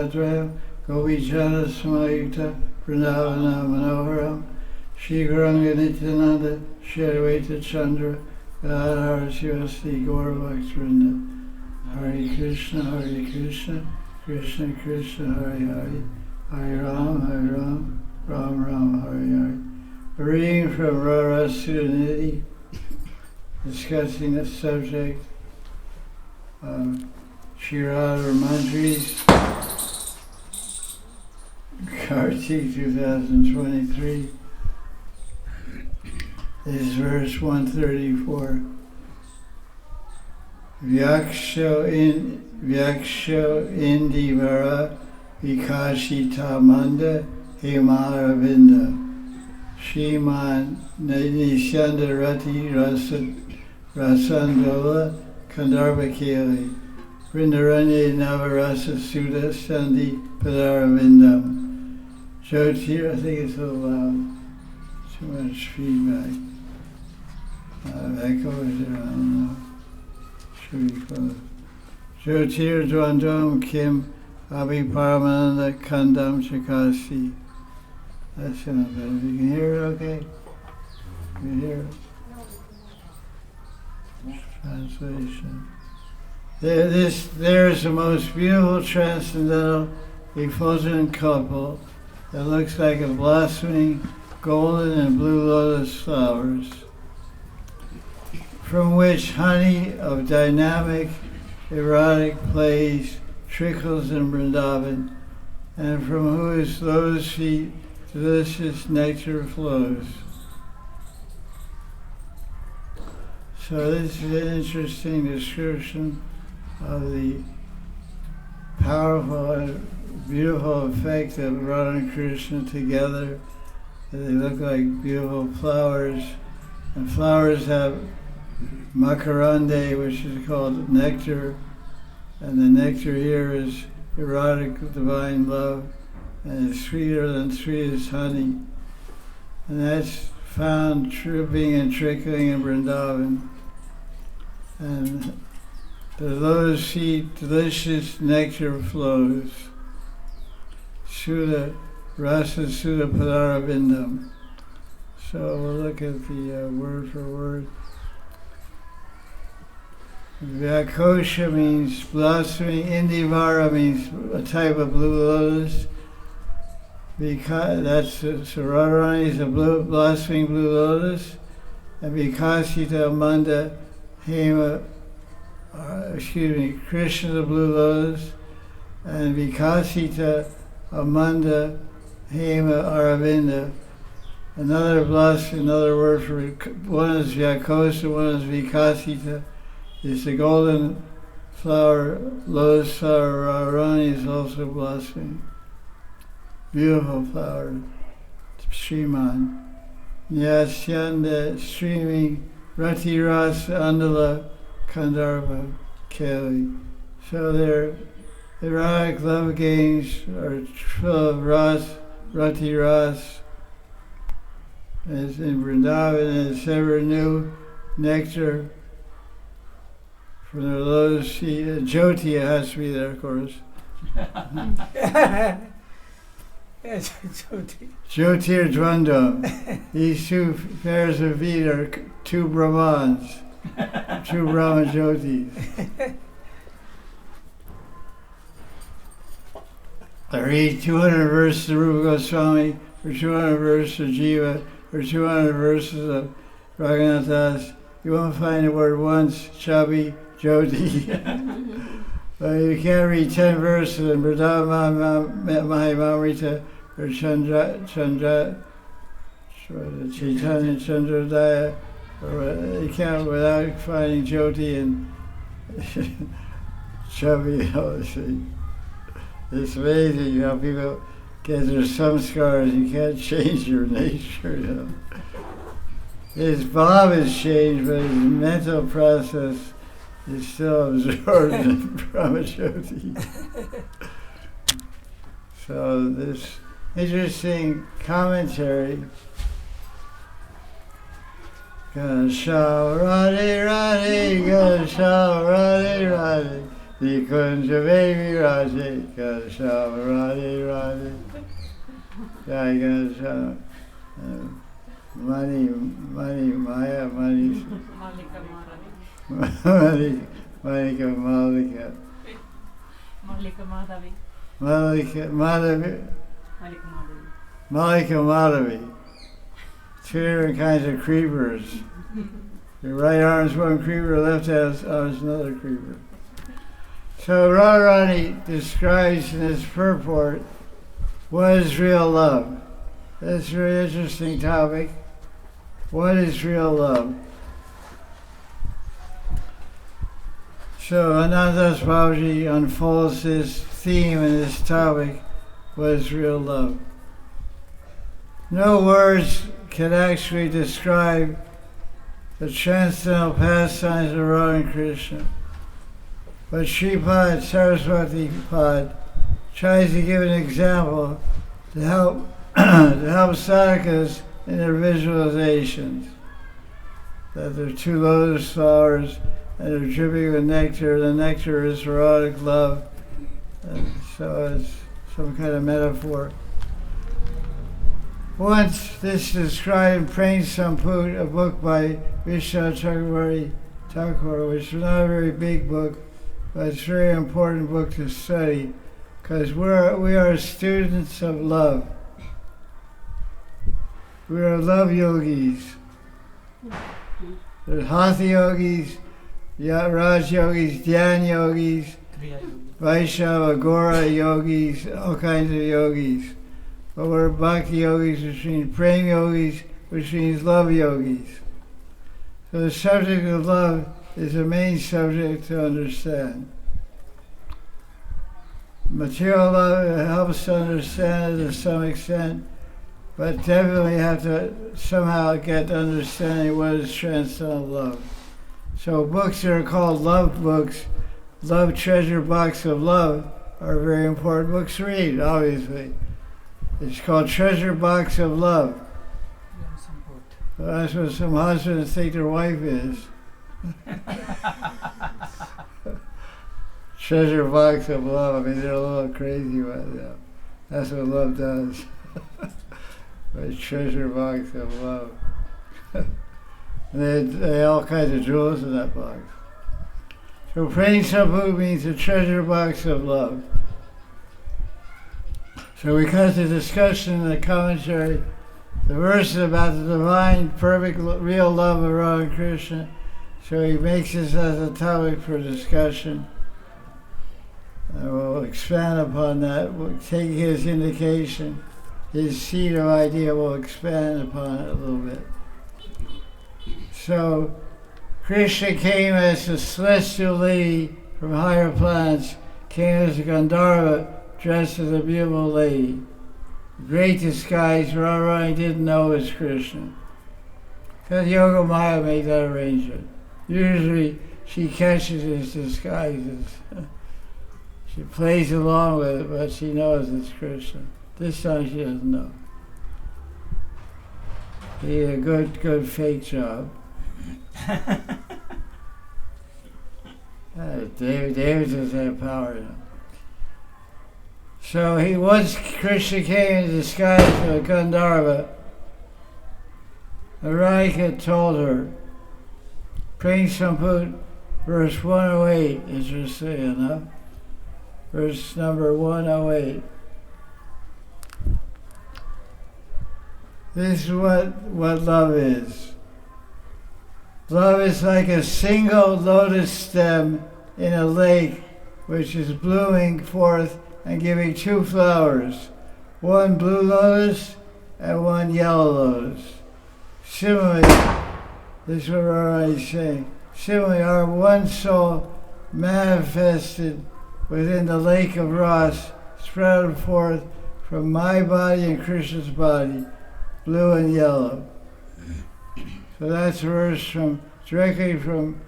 Radharani Govijana Samayukta Vrindavana Manoharam Shri Gauranga Nityananda Shri Advaita Chandra Radha Ras Sudhanidhi Gaura Bhaktivinoda Hare Krishna Krishna Krishna Hare Hare Hare Ram Ram Ram Hare Hare. A reading from Radha Ras Sudhanidhi discussing the subject of Sri Radha and Her Manjaris, Karttika 2023. This is verse 134. Vyaksho indivara vikashita manda hemaravinda Shriman Nishanda Rati Rasandola Gandharvi Radharani Navarasa Sudha Sandhi Padaravindam. Jyotir, I think it's a little loud. Too much feedback. Echoes there, I don't know. Should be close. Jyotir Dwandam Kim Abhi Paramananda Kandam Chakasi. That's not bad. You can hear it okay? You can hear it? Translation. There is the most beautiful transcendental effulgent couple that looks like a blossoming golden and blue lotus flowers, from which honey of dynamic, erotic plays trickles in Vrindavan, and from whose lotus feet delicious nectar flows. So this is an interesting description of the powerful and beautiful effect of Radha and Krishna together. They look like beautiful flowers, and flowers have makarande, which is called nectar, and the nectar here is erotic divine love, and it's sweeter than sweetest honey. And that's found dripping and trickling in Vrindavan. And the lotus feet, delicious nectar flows. Sudha, Rasa Sudha Padaravindam. So we'll look at the word for word. Vyakosha means blossoming, Indivara means a type of blue lotus. Because that's Radharani is a blossoming blue lotus, and Vikasita Manda Hema, Krishna the blue lotus, and Vikasita Amanda Hema Aravinda. Another word for one is Vyakosa, one is Vikasita. It's the golden flower, lotus flower. Radharani is also blossoming. Beautiful flower, Shriman. Yasyanda streaming Rati Ras Andala Gandharva Keli. So their erotic love games are full of Rati Ras, as in Vrindavan, and it's ever new nectar from their lotus feet. Jyoti has to be there, of course. Yes, Jyoti. Jyotir Dwandam. These two pairs of feet are two Brahmans, two Brahma Jyotis. I read 200 verses of Rupa Goswami, or 200 verses of Jiva, or 200 verses of Raghunath Das. You won't find the word once, Chabi Jyoti. But you can't read 10 verses in Vrindavan Mahimamrita or Chaitanya Chandrodaya, or you can't without finding Jyoti and Chabi. Obviously, it's amazing how people get their samskars. You can't change your nature. You know. His bhav has changed, but his mental process is still absorbed in Brahmajyoti. So this interesting commentary. Gasha Radhe Radhe, Gasha Radhe Radhe, Kunja baby Radhe, Kasha Radhe Radhe, Jai Kasha, Mani Maya, Mani, Malika Malika, Malika Madhavi. Two different kinds of creepers. Your right arm's one creeper, left arm's another creeper. So Radharani describes in his purport what is real love. That's a very interesting topic. What is real love? So Anandas Babaji unfolds this theme and this topic, what is real love. No words can actually describe the transcendental pastimes of Radha and Krishna. But Srimati Saraswatipad tries to give an example to help sadhakas in their visualizations. That there are two lotus flowers and they're dripping with nectar. The nectar is erotic love. And so it's some kind of metaphor. Once this described in Prem Samput, a book by Vishnu Chakravarti Thakur, which is not a very big book, but it's a very important book to study, because we are students of love. We are love yogis. There's Hatha yogis, Raj yogis, Dhyan yogis, Vaishnava, Gora yogis, all kinds of yogis. But we're bhakti yogis, which means prem yogis, which means love yogis. So the subject of love is the main subject to understand. Material love helps to understand it to some extent, but definitely have to somehow get to understanding what is transcendental love. So books that are called love books, Love Treasure Box of Love, are very important books to read, obviously. It's called Treasure Box of Love. So that's what some husbands think their wife is. Treasure Box of Love. I mean, they're a little crazy right now. That's what love does. Right, Treasure Box of Love. And they have all kinds of jewels in that box. So Prem Samput means a treasure box of love. So we cut the discussion in the commentary, the verses about the divine, perfect, real love of Radha and Krishna. So he makes this as a topic for discussion. And we'll expand upon that. We'll take his indication, his seed of idea, we'll expand upon it a little bit. So Krishna came as a celestial lady from higher planets, came as a Gandharva, dressed as a beautiful lady. Great disguise Radharani didn't know was Krishna. Because Yoga Maya made that arrangement. Usually she catches his disguises. She plays along with it, but she knows it's Krishna. This time she doesn't know. He did a good fake job. David doesn't have power now. So once Krishna came in disguise as a Gandharva, Radhika told her, Prem Samput, verse 108, interesting enough, verse number 108. This is what love is. Love is like a single lotus stem in a lake which is blooming forth and giving two flowers, one blue lotus and one yellow lotus. Similarly, this is what Radharani is saying, similarly our one soul manifested within the lake of Ras, spread forth from my body and Krishna's body, blue and yellow. So that's a verse directly from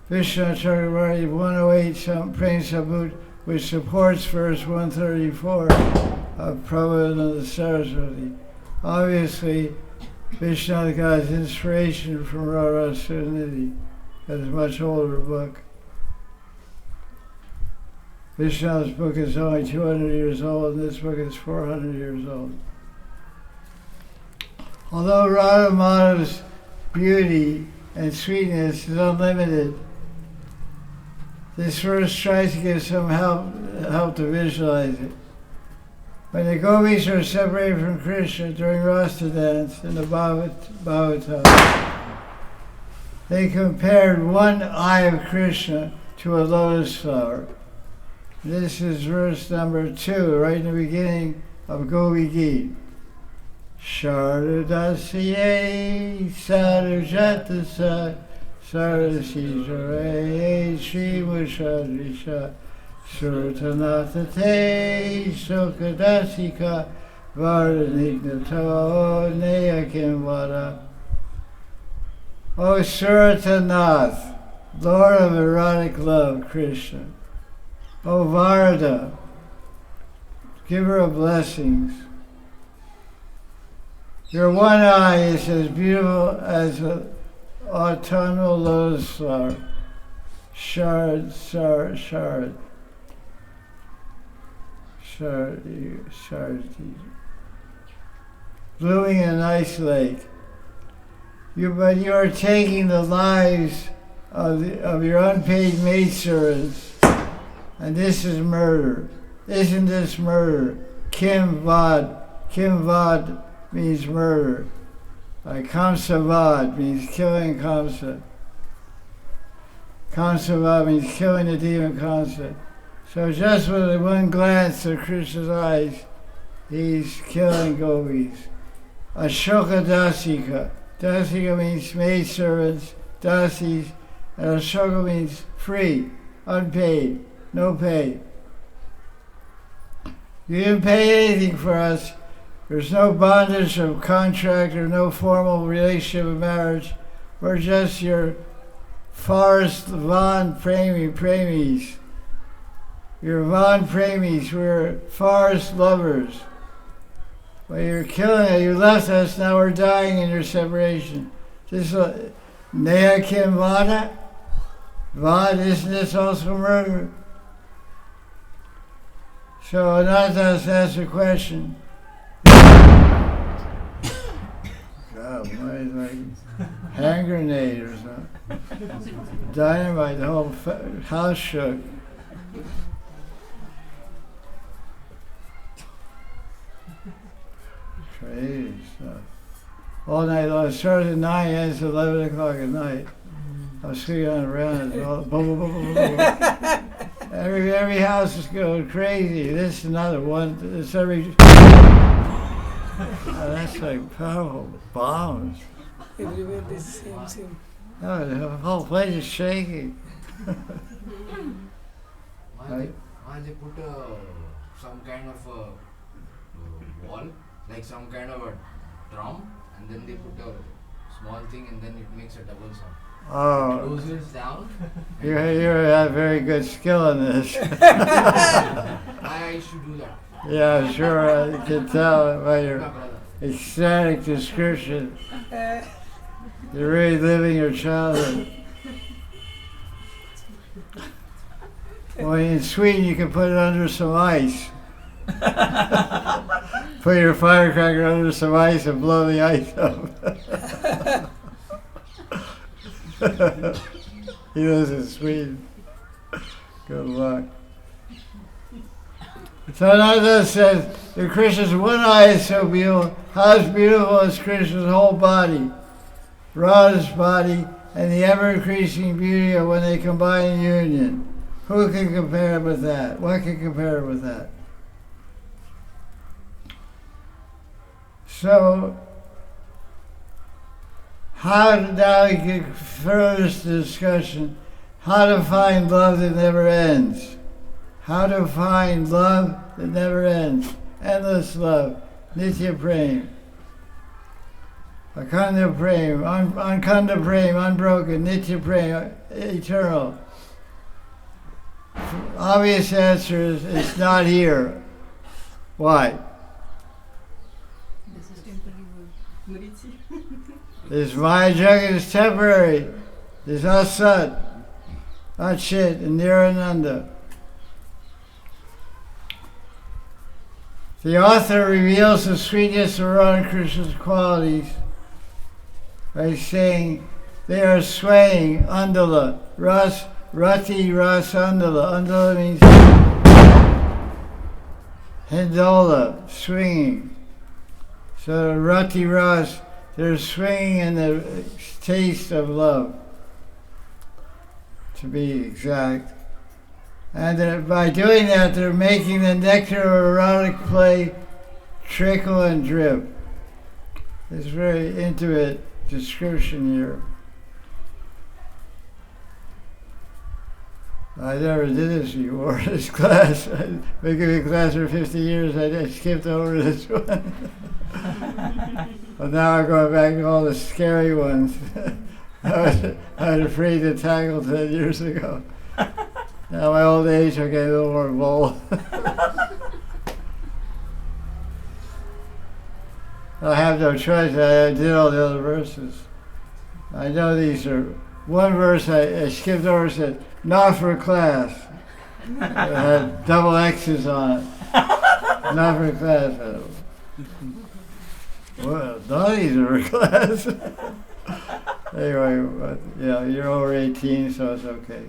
Vishnu Chakravarti 108 Prem Samput, which supports verse 134 of Prabhodananda Saraswati. Obviously, Vishnu got his inspiration from Radha Ras Sudhanidhi, that is a much older book. Vishnu's book is only 200 years old, and this book is 400 years old. Although Radha Madhav's beauty and sweetness is unlimited, this verse tries to give some help to visualize it. When the gopis are separated from Krishna during Rasa dance in the Bhagavatam, they compared one eye of Krishna to a lotus flower. This is verse number 2, right in the beginning of Gopi Gita. Shardasiye Sarujatasa Sarasijare Shri Mushadrisha Surtanatate Sukadasika Vardhanignato Neyakimvara. O Suratanath, Lord of erotic love, Krishna. O Varda, giver of blessings. Your one eye is as beautiful as an autumnal lotus flower. Shard. Blooming in an ice lake. But you are taking the lives of your unpaid maidservants, and this is murder. Isn't this murder? Kim Vad means murder. Kamsavad means killing Kamsa. Kamsavad means killing the demon Kamsa. So just with one glance of Krishna's eyes, he's killing gopis. Ashoka Dasika. Dasika means maidservants, dasis, and Ashoka means free, unpaid, no pay. You didn't pay anything for us. There's no bondage of contract or no formal relationship of marriage. We're just your forest Van Premis. You're Van Premis. We're forest lovers. Well, you're killing us. You left us. Now we're dying in your separation. This Neha Kim Vada? Vad, isn't this also murder? So Anantas asked a question. God, it's like hand grenade or something. Dynamite, the whole house shook. Crazy stuff. All night long. It started at 9, ends at 11 o'clock at night. I was sitting on around. Boom, boom, boom, boom, boom. Every house is going crazy. This is another one. It's every. That's like powerful bombs. Everywhere the same. No, the whole place is shaking. Why they put some kind of wall, like some kind of a drum, and then they put a small thing, and then it makes a double sound. Oh, Closes down. you have very good skill in this. I should do that. Yeah, sure, I can tell by your No, brother. ecstatic description. You're really living your childhood. Well, in Sweden, you can put it under some ice. Put your firecracker under some ice and blow the ice up. He lives in Sweden. Good luck. So Nanda says, the Krishna's one eye is so beautiful. How is beautiful is Krishna's whole body, Radha's body, and the ever-increasing beauty of when they combine in union. Who can compare with that? What can compare with that? So, now we can further this discussion, how to find love that never ends. How to find love that never ends. Endless love. Nitya Prem. Akanda Prem. Ankanda Prem. Unbroken. Nitya Prem. Eternal. Obvious answer is it's not here. Why? This Maya Jagat is temporary. This Asat, Achit, and Nirananda. The author reveals the sweetness of Radha Krishna's qualities by saying they are swaying, andala, rati ras andala. Andala means hindola, swinging. So rati ras, they're swinging in the taste of love, to be exact. And by doing that, they're making the nectar of erotic play trickle and drip. It's a very intimate description here. I never did this before, this class. I've been giving class for 50 years, I skipped over this one. But now I'm going back to all the scary ones I was afraid to tackle 10 years ago. Now my old age, I'm getting a little more bold. I have no choice. I did all the other verses. I know these are. One verse I skipped over, said, not for class. It had double X's on it. Not for class. Well, none of these are for class. Anyway, but, yeah, you're over 18, so it's okay.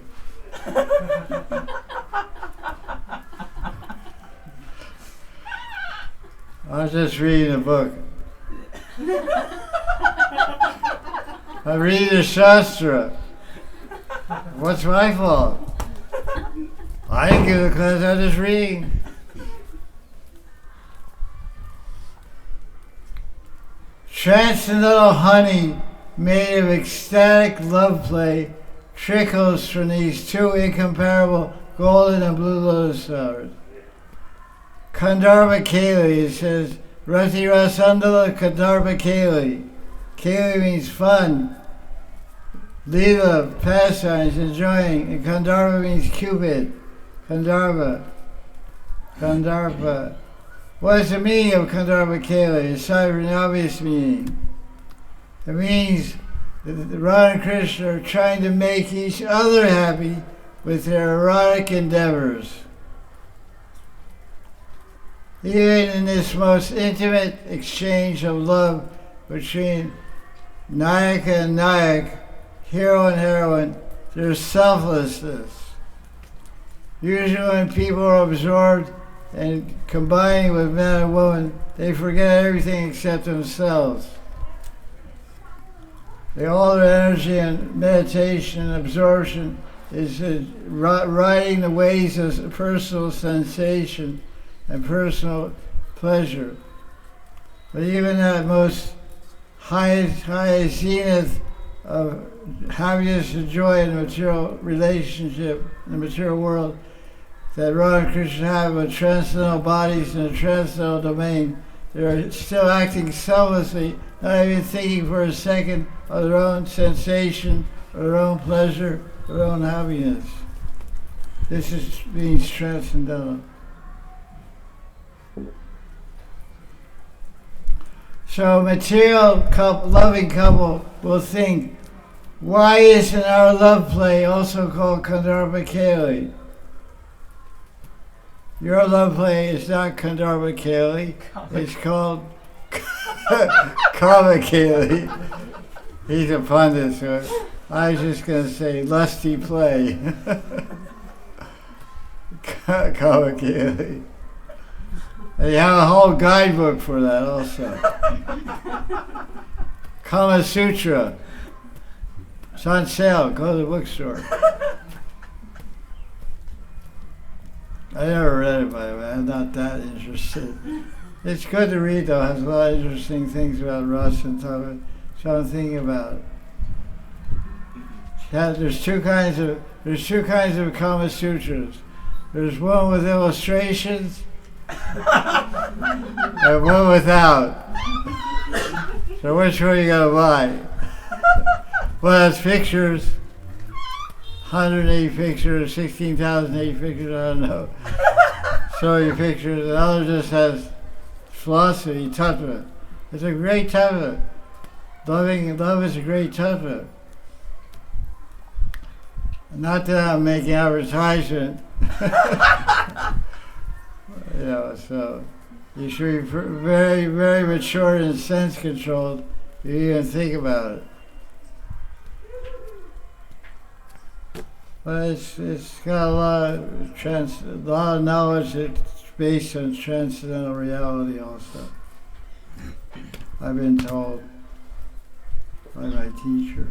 I was just reading a book. I'm reading the Shastra. What's my fault? I didn't give the class, I was just reading. Transcendental honey made of ecstatic love play trickles from these two incomparable golden and blue lotus flowers. Gandharvi Keli, it says, Rati Ras Andala Gandharvi Keli. Keli means fun, Leela, pastimes, enjoying, and Gandharva means Cupid. Gandharva. What is the meaning of Gandharva Keli? Aside from the obvious meaning. It means that Radha and Krishna are trying to make each other happy with their erotic endeavors. Even in this most intimate exchange of love between Nayaka and Nayak, hero and heroine, there's selflessness. Usually when people are absorbed and combining with man and woman, they forget everything except themselves. All their energy and meditation and absorption is riding the waves of personal sensation and personal pleasure. But even that most highest zenith of happiness and joy in the material relationship, in the material world, that Radha and Krishna have with transcendental bodies in a transcendental domain, they're still acting selflessly, not even thinking for a second of their own sensation, or their own pleasure, their own happiness. This means transcendental. So a material loving couple will think, why isn't our love play also called Gandharva Keli? Your love play is not Gandharva Keli, it's called Kama Keli. He's a pundit, so I was just going to say lusty play. Kama Keli. And you have a whole guidebook for that also. Kama Sutra. It's on sale. Go to the bookstore. I never read it, by the way. I'm not that interested. It's good to read, though. It has a lot of interesting things about Rasa and Tava. So I'm thinking about it. There's two kinds of Kama Sutras. There's one with illustrations and one without. So which one you gotta buy? Well, it's pictures, 108 pictures, 16,008 pictures, I don't know. Show you pictures. The other just has philosophy, tattva. It's a great tattva. Love is a great tattva. Not that I'm making advertisement. So You should be very, very mature and sense controlled if you even think about it. But it's got a lot of knowledge that's based on transcendental reality also. I've been told by my teacher.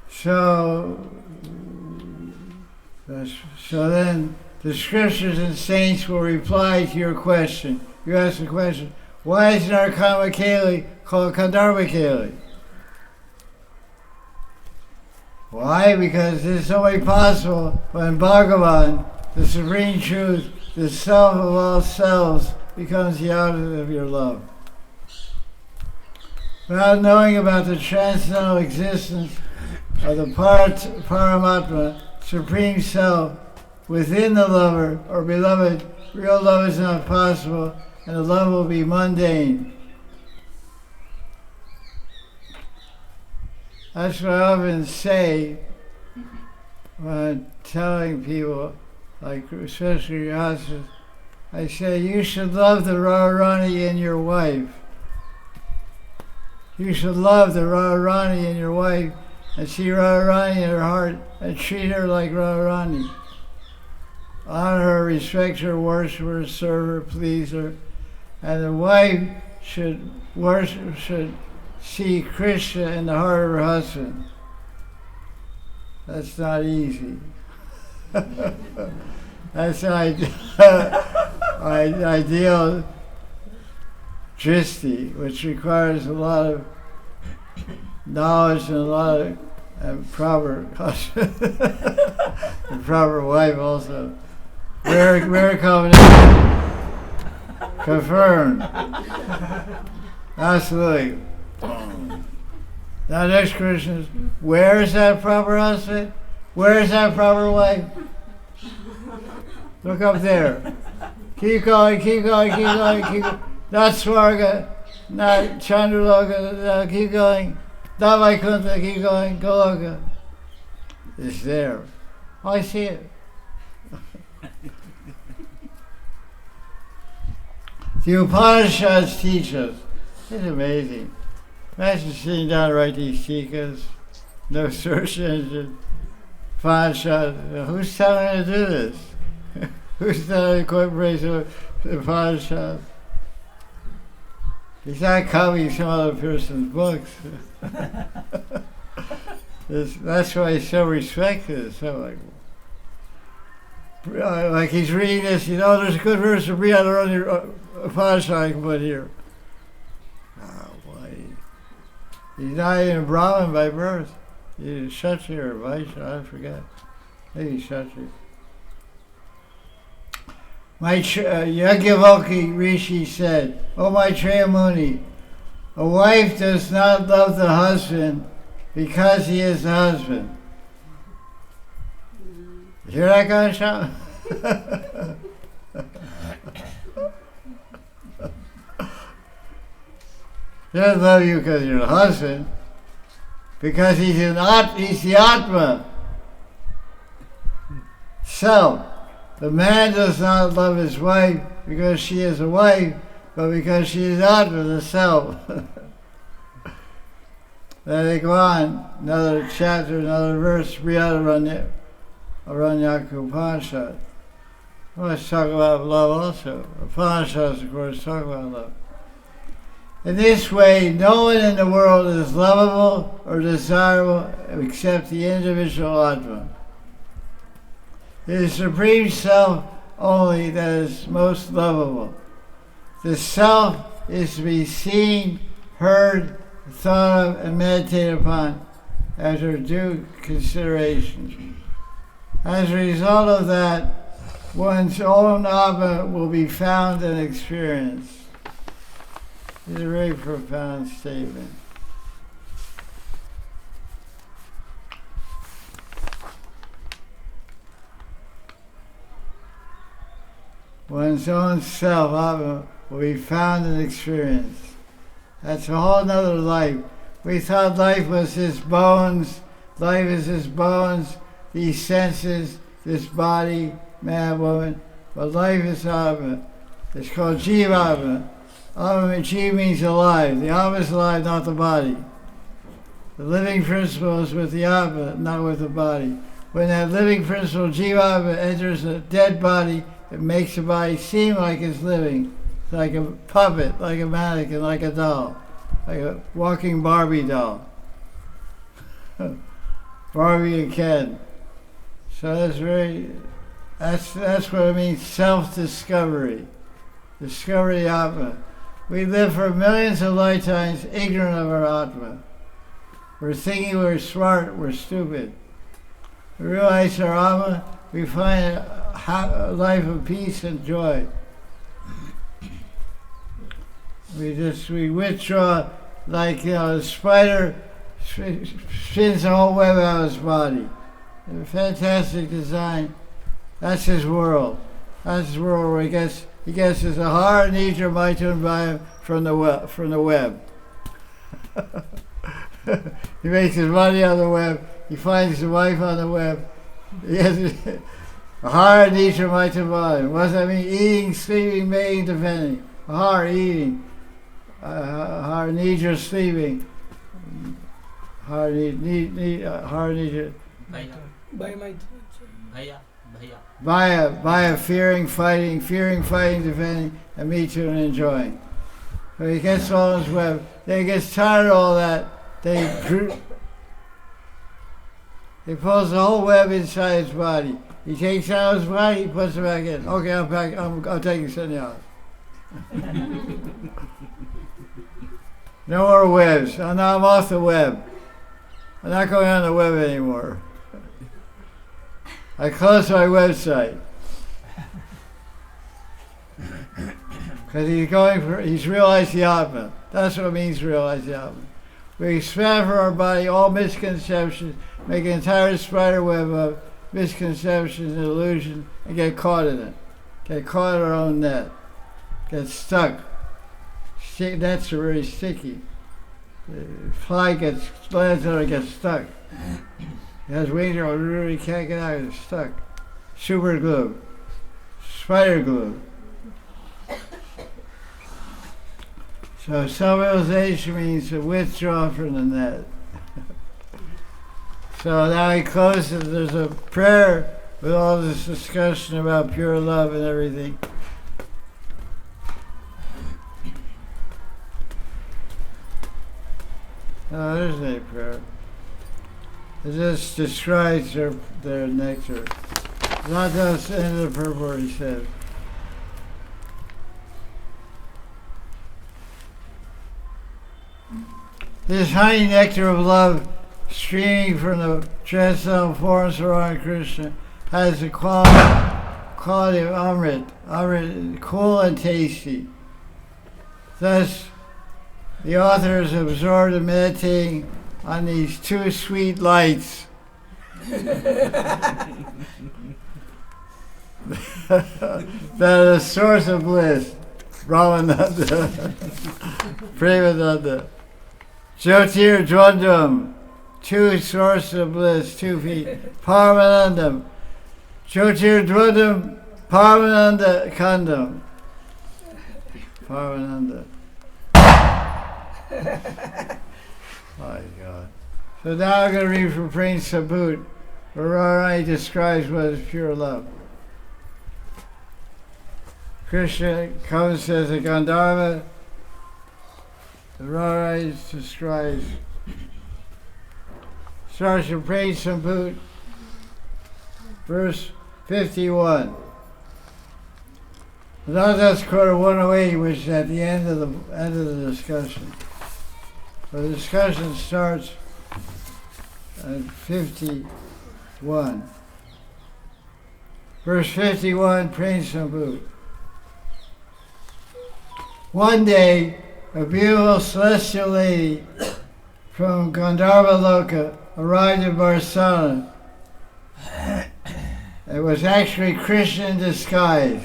So then the scriptures and saints will reply to your question. You ask the question, why isn't our Kama Kali called Gandharvi Kali? Why? Because it's only possible when Bhagavan, the supreme truth, the self of all selves, becomes the object of your love. Without knowing about the transcendental existence of the Paramatma, supreme self, within the lover or beloved, real love is not possible, and the love will be mundane. That's what I often say when telling people, like especially Rasas, I say, you should love the Radharani in your wife. You should love the Radharani in your wife and see Radharani in her heart and treat her like Radharani. Honor her, respect her, worship her, serve her, please her. And the wife should see Krishna in the heart of her husband. That's not easy. That's an ideal dristi, which requires a lot of knowledge and a lot of proper and proper wife also. Rare combination. Confirmed. Absolutely. Now next question is, where is that proper husband? Where is that proper wife? Look up there. Keep going, keep going, keep going, keep going. Not Swarga, not Chandraloka, no, keep going. Not Vaikuntha, keep going, Goloka. It's there. Oh, I see it. The Upanishads teach us. It's amazing. Imagine sitting down to write these tikas, no search engine, Upanishads. Who's telling me to do this? Who's telling me to incorporate the Upanishads? He's not copying some other person's books. That's why he's so respected. So like he's reading this, there's a good verse to read out of your Upanishad I can put here. Oh boy. He's not even a Brahmin by birth. He's Kshatriya or Vaishya, I forget. Maybe Kshatriya. Yajnavalkya Rishi said, "O Maitreya Muni, a wife does not love the husband because he is the husband." You hear that guy shout? He doesn't love you because you're the husband, because he's the Atma. Self. The man does not love his wife because she is a wife, but because she is Atma, the self. Then they go on, another chapter, another verse, Aranyaka Upanishad. Well, let's talk about love also. Upanishads, of course, talk about love. In this way, no one in the world is lovable or desirable except the individual Atma. It is Supreme Self only that is most lovable. The Self is to be seen, heard, thought of, and meditated upon after due consideration. As a result of that, one's own Atma will be found and experienced. It's a very profound statement. One's own self, Atma, will be found and experienced. That's a whole nother life. We thought life was his bones, life is his bones, these senses, this body, man, woman. but life is Atma. It's called Jivatma. Jiva means alive. The Atma is alive, not the body. The living principle is with the Atma, not with the body. When that living principle, Jivatma, enters a dead body, it makes the body seem like it's living. It's like a puppet, like a mannequin, like a doll, like a walking Barbie doll. Barbie and Ken. So that's what it means, self-discovery. Discover the Atma. We live for millions of lifetimes ignorant of our Atma. We're thinking we're smart, we're stupid. We realize our Atma, we find a life of peace and joy. We withdraw like, a spider spins the whole web out of his body. A fantastic design. That's his world. That's his world where he gets his Ahara, Nidra, Maitun, Vayam from the web. He makes his money on the web. He finds his wife on the web. He has Ahara, Nidra, Maitun, Vayam. What does that mean? Eating, sleeping, mating, defending. Ahara, eating. Ahara, Nidra, sleeping. Ahara, Nidra. By my Vaya, fearing, fighting, defending, and me too, and enjoying. So he gets all his web. Then he gets tired of all that. He pulls the whole web inside his body. He takes out his body, he puts it back in. Okay, I'm taking sannyas. No more webs. I'm off the web. I'm not going on the web anymore. I closed my website. Because he's realized the Atma. That's what it means to realize the Atma. We expand for our body all misconceptions, make an entire spider web of misconceptions and illusions, and get caught in it. Get caught in our own net. Get stuck. Nets are very sticky. The fly lands on it, gets stuck. It has wings, or really can't get out, it's stuck. Super glue. Spider glue. So self-realization means to withdraw from the net. So now he closes, there's a prayer with all this discussion about pure love and everything. No, there's no prayer. It just describes their nectar. Not just the end of the purport, he said. This honey nectar of love streaming from the transcendental forms of Radha Krishna has the quality of Amrit. Amrit, cool and tasty. Thus, the author is absorbed in meditating on these two sweet lights. That are the source of bliss. Brahmananda, Premananda. Jyotir Dvandvam, two sources of bliss, 2 feet. Paramanandam. Jyotir Dvandvam, Paramananda Kandam. Paramananda. My God. So now I'm going to read from Prince Sabut, where Radharani describes what is pure love. Krishna comes as a Gandharva. Radharani describes, starts from Prince Sabut, verse 51. Now that's quarter 108, which is at the end of the discussion. So the discussion starts at 51. Verse 51, Prince Sabut. One day, a beautiful celestial lady from Gandharva Loka arrived in Barsana. It was actually Krishna in disguise.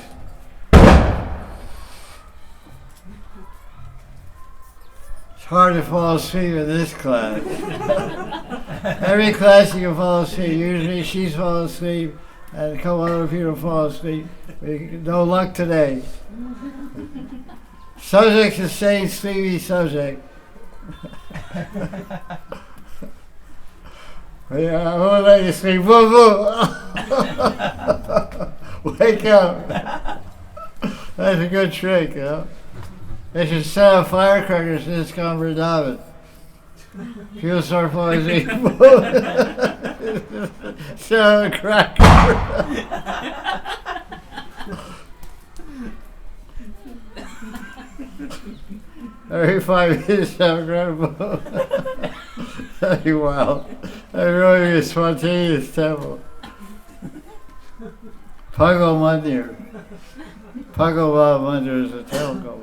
It's hard to fall asleep in this class. Every class you can fall asleep. Usually she's falling asleep, and a couple other people fall asleep. No luck today. Subject's the same sleepy subject. Yeah, I won't let you sleep. Woo woo! Wake up. That's a good trick, you know. They should set up firecrackers in this conversation. People start falling asleep. Set up a cracker. Every 5 minutes, have a cracker. That'd be wild. That'd really be a spontaneous temple. Pago Mandir. Pago Mandir is a temple.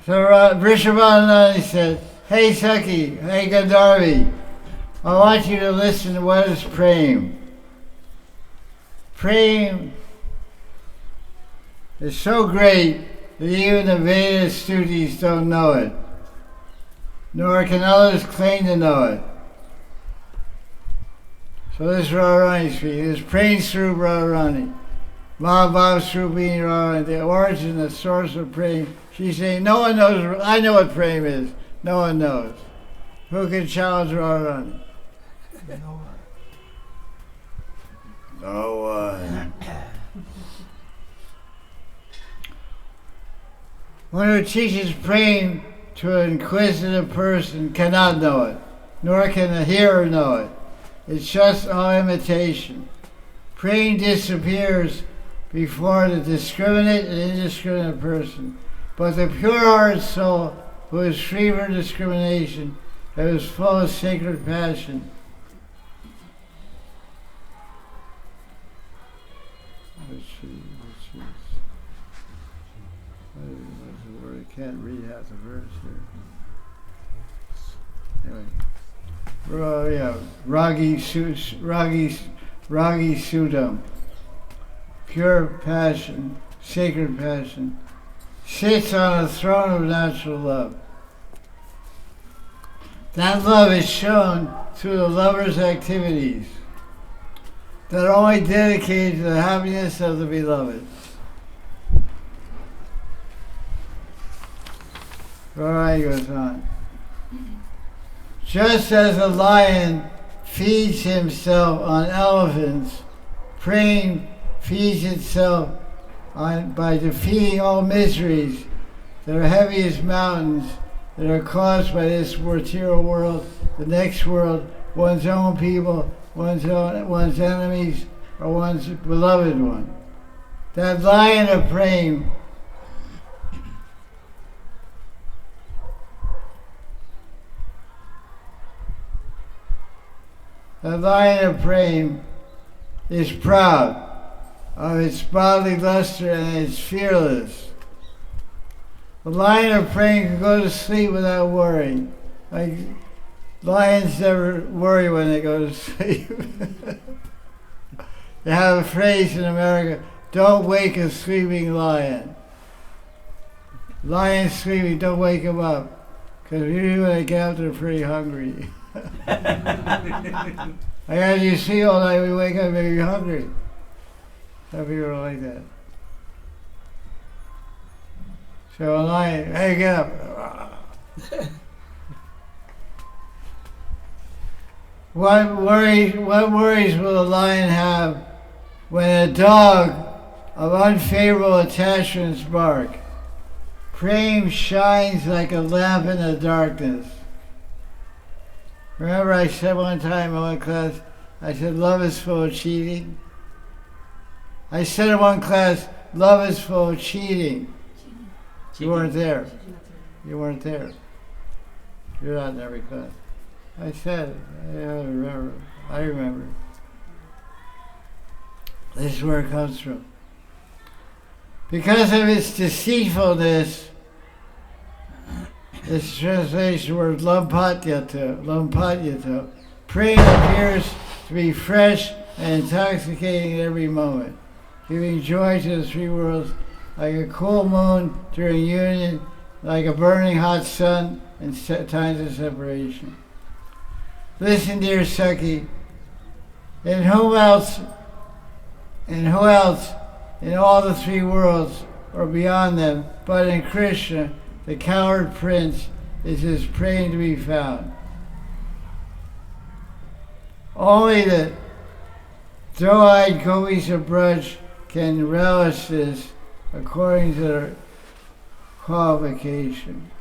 So Prabhodananda said, "Hey Saki, hey Gandharvi, I want you to listen to what is Prem. Prem is so great that even the Veda students don't know it, nor can others claim to know it." So this is Radharani speaking. This is Prem Swarup Radharani. Mahabhav Srupini Radharani, the origin, the source of Prem. She's saying, no one knows, I know what Prem is. No one knows. Who can challenge Radharani? No one. One who teaches Prem to an inquisitive person cannot know it, nor can the hearer know it. It's just all imitation. Prem disappears before the discriminate and indiscriminate person, but the pure-hearted soul, who is free from discrimination, who is full of sacred passion. Let's see. What's the word? I can't read half the verse here. Anyway. Ragi Sudam. Pure passion, sacred passion, sits on a throne of natural love. That love is shown through the lover's activities that are only dedicated to the happiness of the beloved. Alright, goes on. Just as a lion feeds himself on elephants, Prem feeds itself by defeating all miseries that are heavy as mountains that are caused by this material world, the next world, one's own people, one's enemies, or one's beloved one. That lion of Prem is proud of its bodily luster and it's fearless. The lion of Prem can go to sleep without worrying. Like lions never worry when they go to sleep. They have a phrase in America, don't wake a sleeping lion. Lion's sleeping, don't wake him up. Because usually when they get up, they're pretty hungry. Like as you see all night, we wake up maybe hungry. Some people are like that. So a lion, hey, get up. What worries will a lion have when a dog of unfavorable attachments bark? Prem shines like a lamp in the darkness. Remember I said one time in one class, I said love is full of cheating? I said in one class, love is full of cheating. You weren't there. You weren't there. You're not in every class. I said it. I remember. This is where it comes from. Because of its deceitfulness, this translation word lampatyato, Prem appears to be fresh and intoxicating at every moment, giving joy to the three worlds like a cool moon during union, like a burning hot sun in times of separation. Listen, dear Saki, and who else in all the three worlds or beyond them, but in Krishna, the coward prince, is his prey to be found. Only the doe-eyed gopis of Braj can relish this according to their qualification.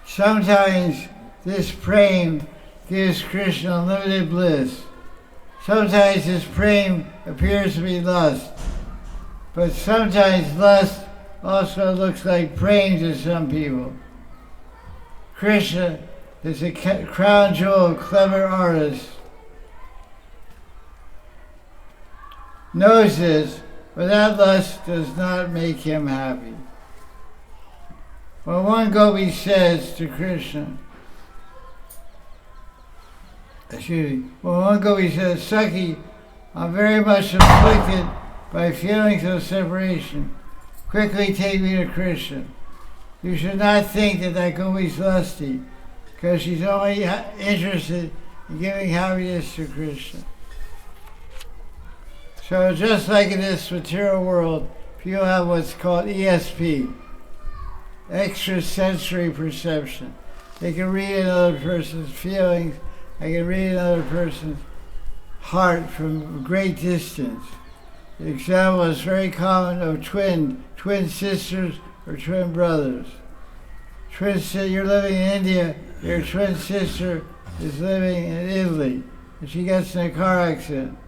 Sometimes this prem gives Krishna unlimited bliss. Sometimes this prem appears to be lust. But sometimes lust also looks like prem to some people. Krishna is a crown jewel of clever artists. Knows this, but that lust does not make him happy. When one gopi says to Krishna, Saki, I'm very much afflicted by feelings of separation. Quickly take me to Krishna. You should not think that gopi's lusty, because she's only interested in giving happiness to Krishna. So just like in this material world, people have what's called ESP, extrasensory perception. They can read another person's feelings. They can read another person's heart from a great distance. The example is very common of twin sisters or twin brothers. You're living in India, your twin sister is living in Italy, and she gets in a car accident.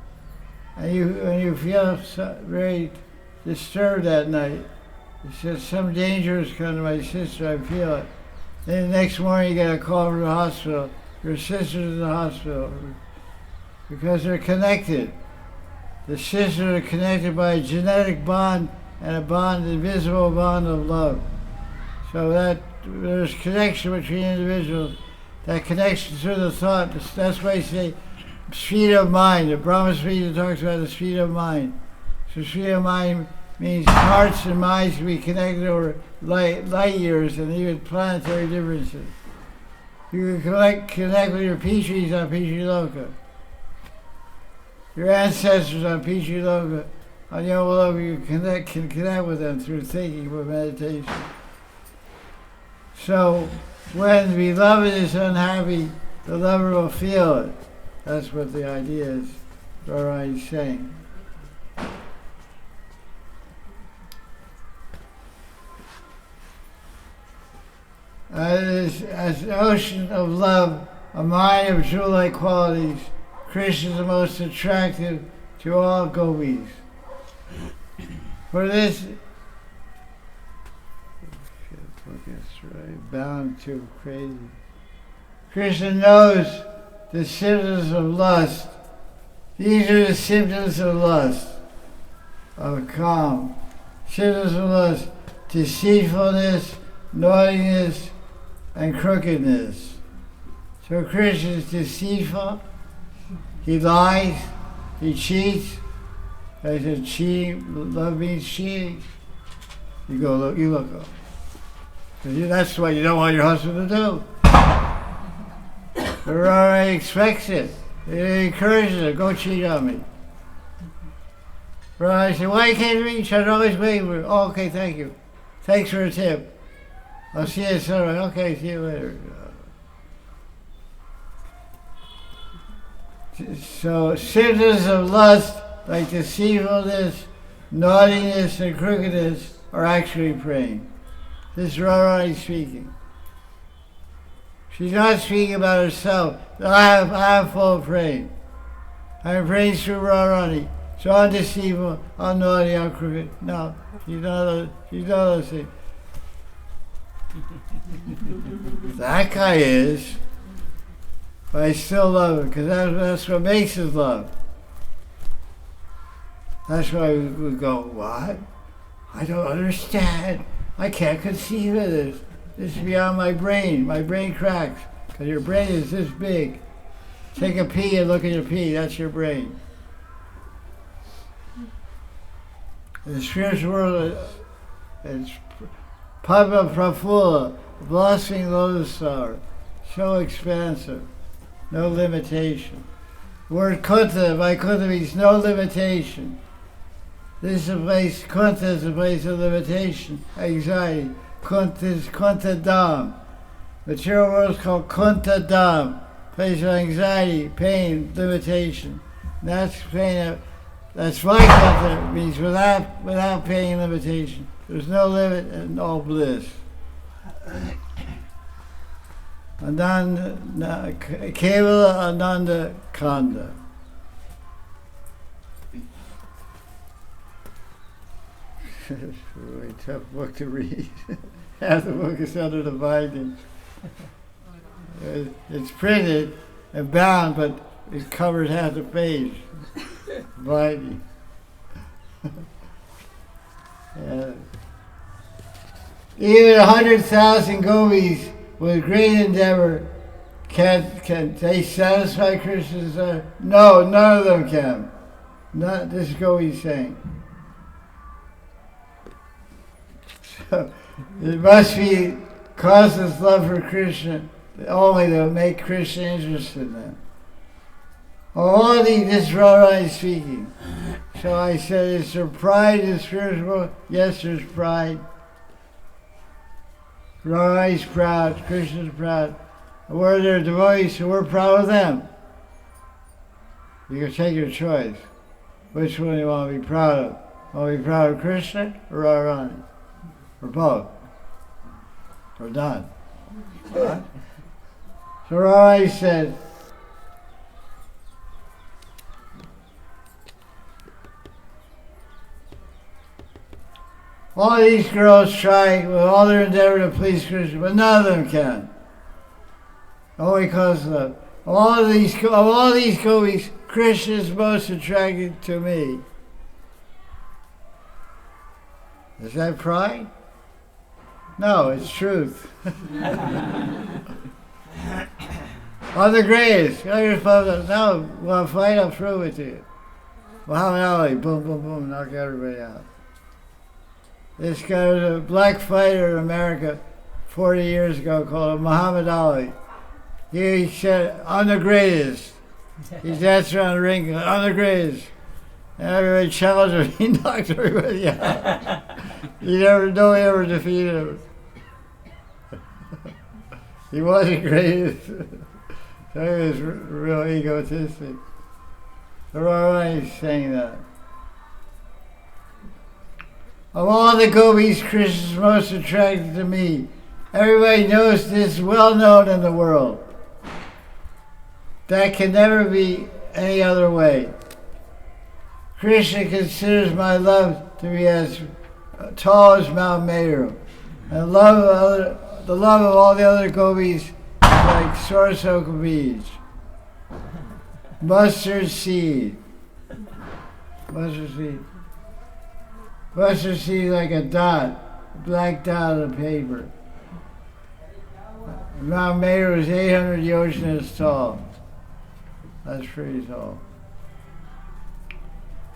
And you feel very disturbed that night. You said, some danger has come to my sister, I feel it. Then the next morning you get a call from the hospital. Your sister's in the hospital. Because they're connected. The sisters are connected by a genetic bond and an invisible bond of love. So that there's connection between individuals. That connection through the thought, that's why I say speed of mind. The Brahma Samhita talks about the speed of mind. So speed of mind means hearts and minds can be connected over light years and even planetary differences. You can connect with your Pitris on Pitri Loka. Your ancestors on Pitri Loka, on Yoma Loka, you can connect with them through thinking with meditation. So when the beloved is unhappy, the lover will feel it. That's what the idea is, Radharani is saying. As an ocean of love, a mind of jewel-like qualities, Krishna is the most attractive to all gopis. For this, bound to crazy. Krishna knows the symptoms of lust. These are the symptoms of lust, of calm. Symptoms of lust, deceitfulness, naughtiness, and crookedness. So Krishna is deceitful, he lies, he cheats. I said cheating, love means cheating. You look up. That's what you don't want your husband to do. But Radharani expects it. He encourages her, go cheat on me. Radharani said, why you came to me? You should always wait for me. Oh, okay, thank you. Thanks for the tip. I'll see you at sunrise. Okay, see you later. So symptoms of lust, like deceitfulness, naughtiness, and crookedness, are actually praying. This is Radharani speaking. She's not speaking about herself. I am full of praying. I am praying through Radharani. So I'm deceitful, I'm naughty, I'm crooked. No, she's not those things. That guy is, but I still love him because that's what makes us love. That's why we go, what? I don't understand. I can't conceive of this. This is beyond my brain. My brain cracks because your brain is this big. Take a pea and look at your pea. That's your brain. In the spiritual world, it's Padma Prafula. blossoming lotus flower, so expansive, no limitation. The word kunta, by kunta means no limitation. This is a place, kunta is a place of limitation, anxiety. Kunta is kunta dham. Material world is called kunta dham, place of anxiety, pain, limitation. And that's pain. That's why kunta means without pain and limitation. There's no limit and all bliss. Ananda, Kevala Ananda Kanda. It's a really tough book to read. Half the book is under the binding. It's printed and bound, but it covers half the page. Binding. Yeah. Even 100,000 gopis with great endeavor can they satisfy Krishna's desire? No, none of them can. Not this gopi saying. So it must be causeless love for Krishna only to make Krishna interested in them. All these, this is Radharani speaking. So I said, is there pride in spiritual? Yes, there's pride. Radharani's proud, Krishna's proud. We're their devotees, so we're proud of them. You can take your choice. Which one you want to be proud of? Want to be proud of Krishna or Radharani? Or both? Or none? Right? So Radharani said, all these girls try with all their endeavor to please Krishna, but none of them can. Only because of love. Of all these gopis, Krishna is most attracted to me. Is that pride? No, it's truth. I'm the greatest. No, want to fight? I'm through with you. Muhammad Ali, boom, boom, boom, knock everybody out. This guy was a black fighter in America 40 years ago called Muhammad Ali. He said, I'm the greatest. He danced around the ring, I'm the greatest. And everybody challenged him, he knocked everybody out. Nobody ever defeated him. He wasn't greatest. So he was real egotistic. So Radharani is saying that. Of all the gopis, Krishna is most attracted to me. Everybody knows this, well known in the world. That can never be any other way. Krishna considers my love to be as tall as Mount Meru. And the love of all the other gopis is like sorsoka beads. Mustard seed. Mustard seed. Mustard seed like a dot, a black dot on paper. Mount Meru is 800 yojanas tall. That's pretty tall.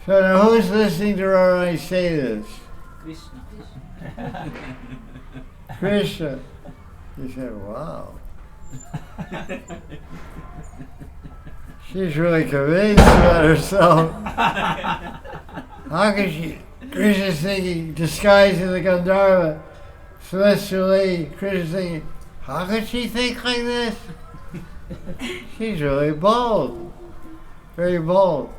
So now who's listening to Radharani say this? Krishna. Krishna. He said, wow. She's really convinced about herself. How can she? Krishna's thinking, disguised as a Gandharva, celestial lady. Krishna's thinking, how could she think like this? She's really bold. Very bold.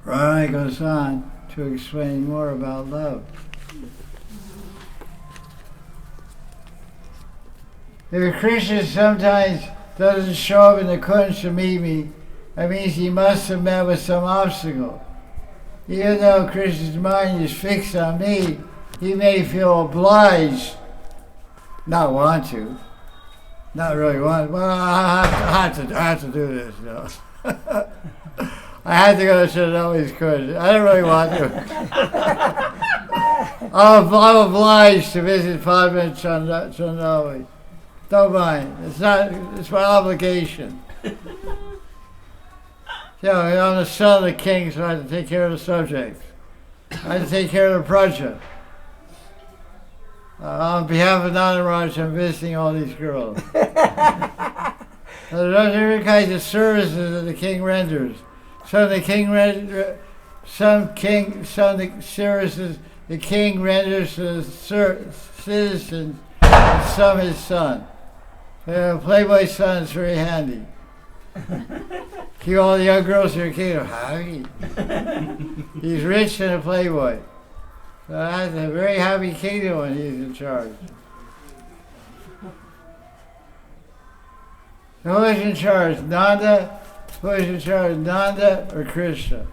Radharani goes on to explain more about love. If Krishna sometimes doesn't show up in the kunj to meet me, that means he must have met with some obstacle. Even though Krishna's mind is fixed on me, he may feel obliged, not want to, not really want. Well, I have to do this. You know. I had to go to Shanali's kunj. I don't really want to. I'm obliged to visit Padma and Chandali. Don't mind. It's my obligation. You know, I'm the son of the king, so I have to take care of the subjects. I have to take care of the praja. On behalf of Nanda Raj, I'm visiting all these girls. There are different kinds of services that the king renders. Some the services the king renders to the citizens, and some his son. Playboy son is very handy. Keep all the young girls in your kingdom happy. He's rich and a playboy. So that's a very happy kingdom when he's in charge. So who is in charge? Nanda? Who is in charge? Nanda or Krishna?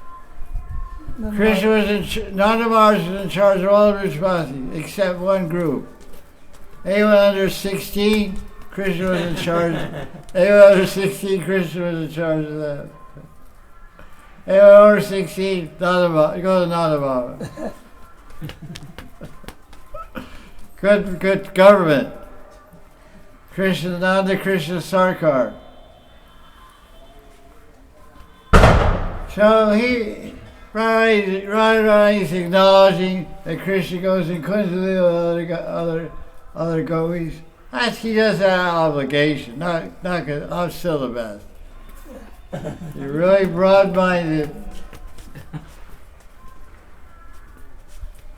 Krishna was Nanda Maharaj was in charge of all the responsibilities except one group. Anyone under 16, Krishna was in charge. Anyone under 16, Krishna was in charge of that. Anyone over 16, Nanda Maharaj, go to Nanda Maharaj. Good government. Krishna Nanda Krishna Sarkar. So Radharani is acknowledging that Krishna goes in Kundalini with other gopis. He does that obligation, not good. I'm still the best. You're really broad-minded.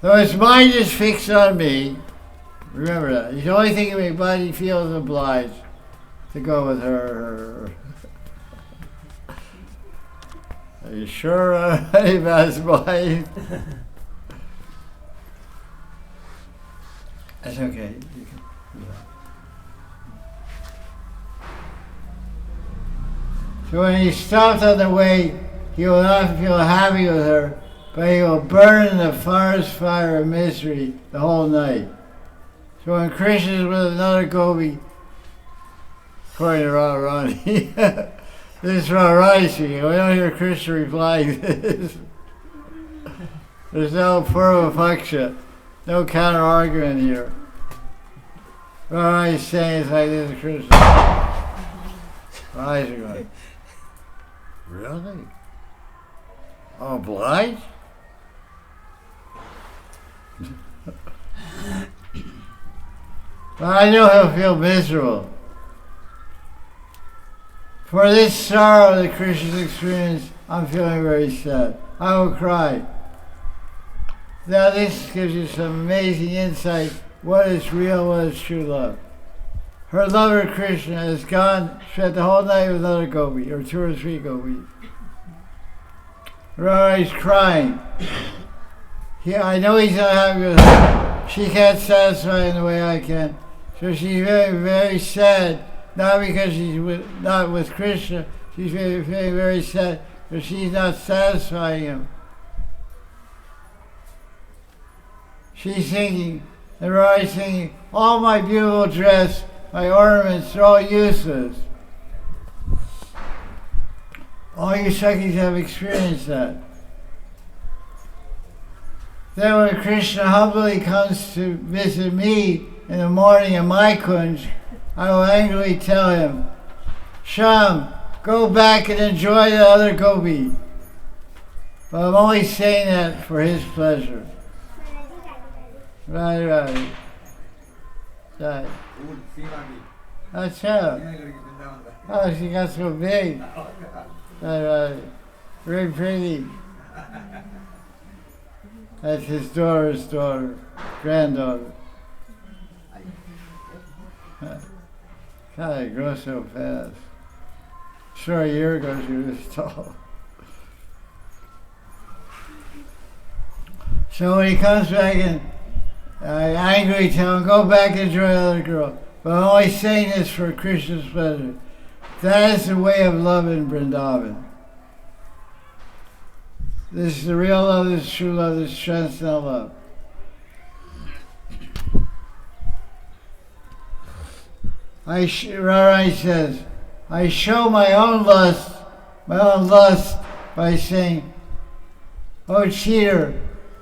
So his mind is fixed on me. Remember that. He's only thinking of me, but he feels obliged to go with her. Are you sure about his mind? That's okay. You can do that. So when he stops on the way, he will not feel happy with her, but he will burn in the forest fire of misery the whole night. So when Krishna is with another gopi, according to Radharani, this is Radharani speaking. We don't hear Krishna replying this. There's no purva-paksha, no counter-argument here. Radharani is saying it's like this to Krishna. Eyes are going, really? I'm obliged? But I know he'll feel miserable. For this sorrow that Krishna's experienced, I'm feeling very sad. I will cry. Now this gives you some amazing insight. What is real, what is true love? Her lover Krishna has spent the whole night with another gopi, or 2 or 3 gopis. Radharani's crying. I know he's not happy with her. She can't satisfy in the way I can. So she's very, very sad, not because she's not with Krishna, she's very, very, very sad because she's not satisfying him. She's thinking, and Radharani's thinking, all my beautiful dress, my ornaments are all useless. All you Sakis have experienced that. Then when Krishna humbly comes to visit me in the morning in my kunj, I will angrily tell him, Sham, go back and enjoy the other gopi. But I'm only saying that for his pleasure. Right. That's her. Oh, she got so big. Right. Very pretty. That's his daughter's daughter, granddaughter. God, they grow so fast. Sure, a year ago she was this tall. So when he comes back and I angrily tell him, go back and enjoy another girl. But I'm only saying this for Krishna's pleasure. That is the way of love in Vrindavan. This is the real love, this is true love, this is transcendental love. Radharani says, I show my own lust by saying, oh cheater,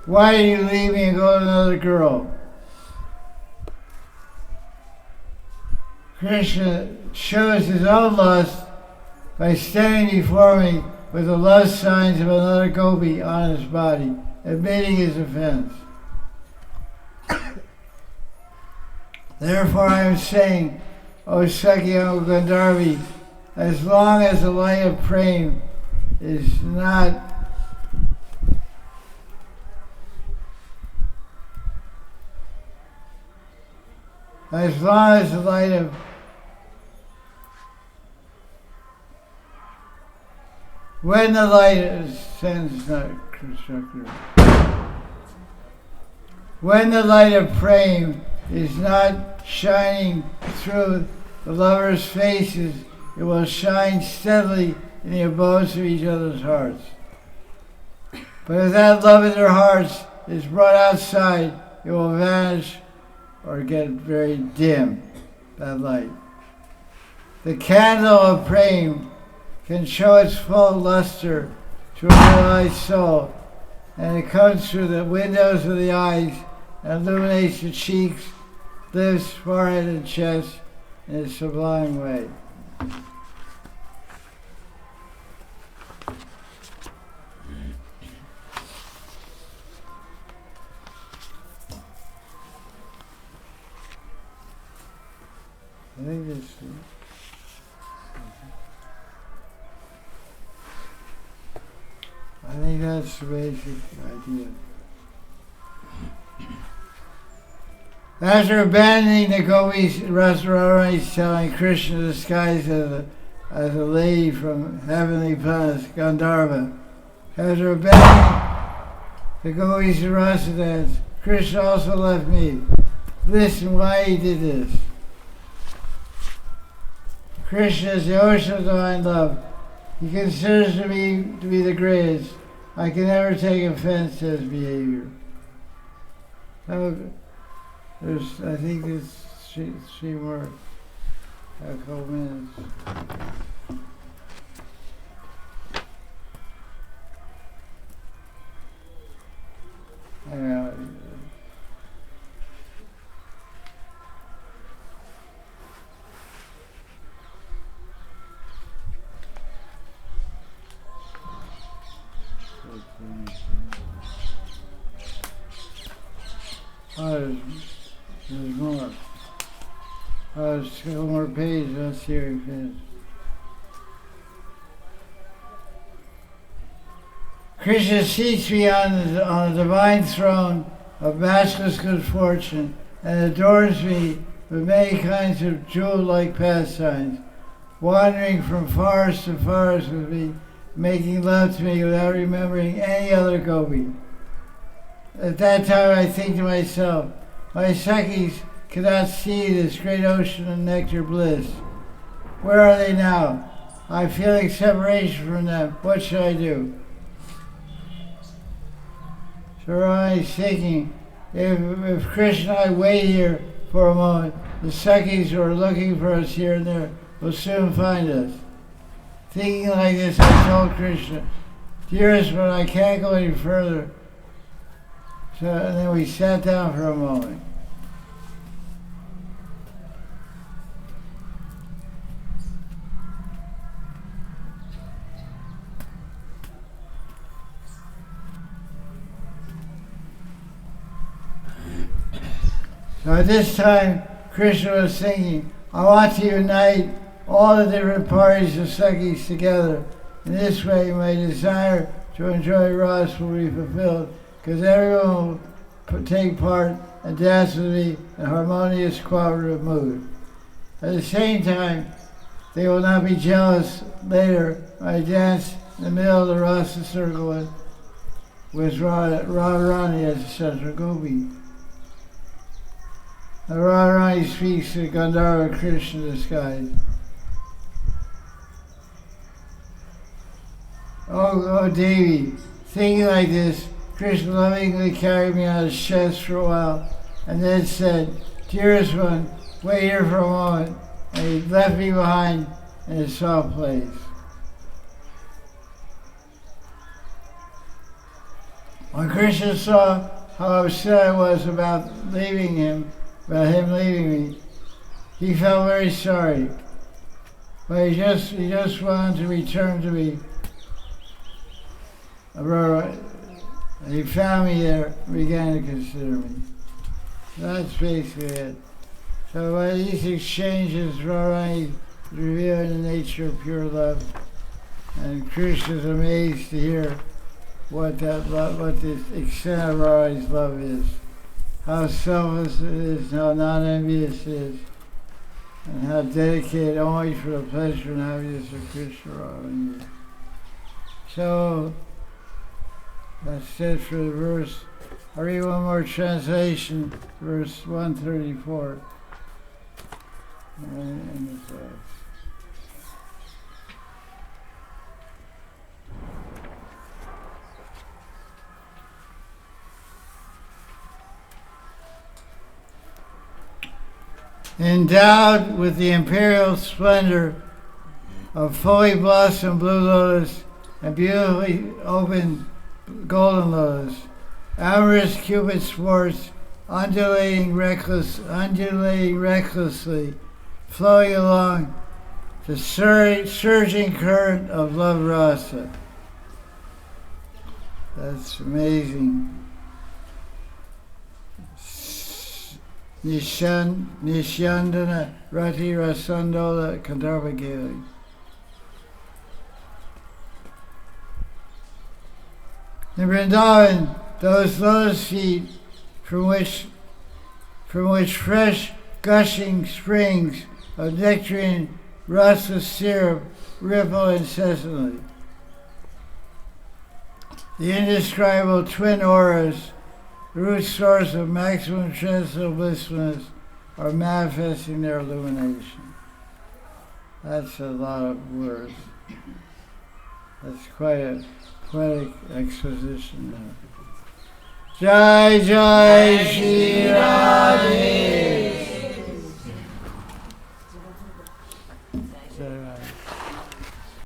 why do you leave me and go to another girl? Krishna shows his own lust by standing before me with the love signs of another gopi on his body, admitting his offense. Therefore I am saying, O Sakhi, O Gandharvi, as long as the light of prema is not as long as the light of when the light is sense not constructive. When the light of prema is not shining through the lovers' faces, it will shine steadily in the abodes of each other's hearts. But if that love in their hearts is brought outside, it will vanish or get very dim, that light. The candle of prema can show its full luster to a realized soul, and it comes through the windows of the eyes and illuminates the cheeks, lips, forehead, and chest in a sublime way. I think that's the basic idea. After abandoning the gopis, Radharani is telling Krishna disguised as a lady from heavenly planets, Gandharva. After abandoning the gopis and rasa dance, Krishna also left me. Listen why he did this. Krishna is the ocean of divine love. He considers me to be the greatest. I can never take offense to his behavior. I think there's three more, a couple minutes. I know. Oh, there's more. Oh, there's a couple more pages. Let's see if we finish. Krishna seats me on the divine throne of matchless good fortune and adorns me with many kinds of jewel-like pastimes, wandering from forest to forest with me, making love to me without remembering any other gopi. At that time I think to myself, my Sakhis cannot see this great ocean of nectar bliss. Where are they now? I'm feeling separation from them. What should I do? So Radharani is thinking, if Krishna and I wait here for a moment, the Sakhis who are looking for us here and there will soon find us. Thinking like this, I told Krishna, dearest one, I can't go any further. So, and then we sat down for a moment. So at this time, Krishna was thinking, I want to unite all the different parties of Sakhis together. In this way, my desire to enjoy Ras will be fulfilled, because everyone will take part and dance with me in a harmonious, cooperative mood. At the same time, they will not be jealous later when I dance in the middle of the Rasa circle with Radharani as the central gopi. The Radharani speaks to Gandharva Krishna disguise. Oh Devi, thinking like this, Krishna lovingly carried me on his chest for a while, and then said, dearest one, wait here for a moment, and he left me behind in a soft place. When Krishna saw how upset I was about him leaving me, he felt very sorry, but he just wanted to return to me. He found me there and began to consider me. That's basically it. So by these exchanges, Radharani is revealing the nature of pure love. And Krishna is amazed to hear what that love, what the extent of Radharani's love is. How selfless it is, how non-envious it is, and how dedicated only for the pleasure and happiness of Krishna Radharani is. So, that's it for the verse. I'll read one more translation, verse 134. And it's, endowed with the imperial splendor of fully blossomed blue lotus and beautifully open golden lotus, amorous Cupid sports, undulating recklessly, flowing along the surging current of love rasa. That's amazing. Nishyandana Rati Rasandola Gandharvi Geli. In Vrindavan, those lotus feet from which fresh gushing springs of nectarine rasa syrup ripple incessantly. The indescribable twin auras, the root source of maximum transcendental blissfulness, are manifesting their illumination. That's a lot of words. That's quite a poetic exposition there. Jai Jai Sri Radhe.